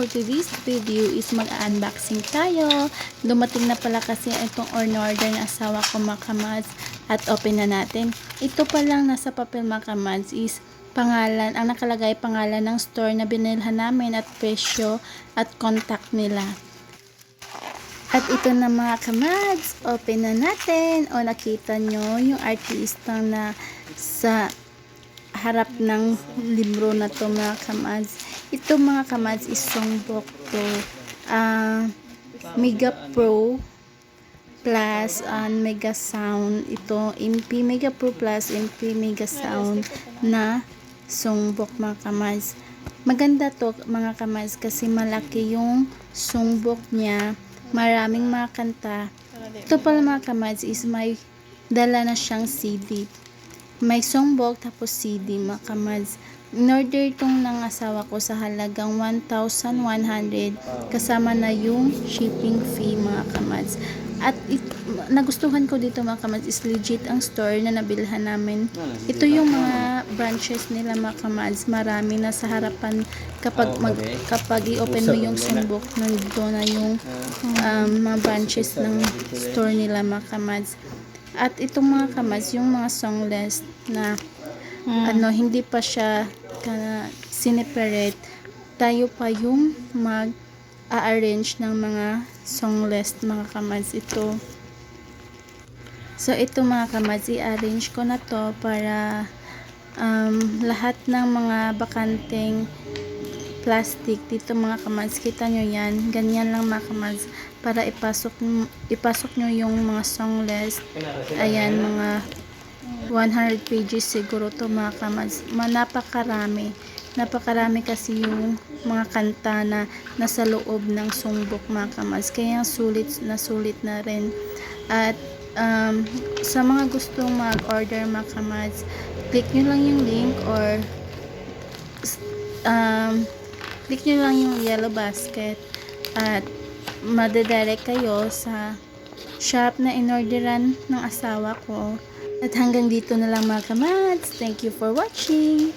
for today's video is mag-unboxing tayo. Dumating na pala kasi itong order na asawa ko mga kamads at open na natin. Ito pa lang nasa papel mga kamads is pangalan, ang nakalagay pangalan ng store na binilhan namin at presyo at contact nila. At ito na mga kamads, open na natin. O nakita nyo yung artistang na sa harap ng libro na to mga kamads. Ito mga kamads is songbook to Mega Pro Plus and Mega Sound. Ito MP Mega Pro Plus MP Mega Sound na songbook mga kamads. Maganda to mga kamads kasi malaki yung songbook niya. Maraming mga kanta. Ito pala mga kamads is may dala na siyang CD. May songbook tapos CD mga kamads. In-order itong ng asawa ko sa halagang 1,100 kasama na yung shipping fee mga kamads. At nagustuhan ko dito mga kamads is legit ang store na nabilhan namin. Ito yung mga branches nila mga kamads. Marami na sa harapan kapag i-open mo yung songbook, nandito na yung mga branches ng store nila mga kamads. At itong mga kamads, yung mga song list na hindi pa siya sineperate, tayo pa yung mag-arrange ng mga song list mga kamads ito. So ito mga kamads, i-arrange ko na to para lahat ng mga bakanteng plastic dito mga kamads, kita nyo yan, ganyan lang mga kamads, para ipasok nyo yung mga song list. Ayan, mga 100 pages siguro to mga kamads. Napakarami kasi yung mga kanta na nasa loob ng songbook mga kamads, kaya sulit na rin. At sa mga gustong mag-order mga kamads, click nyo lang yung link or click nyo lang yung yellow basket at madadirect kayo sa shop na in-orderan ng asawa ko. At hanggang dito na lang mga kamads. Thank you for watching.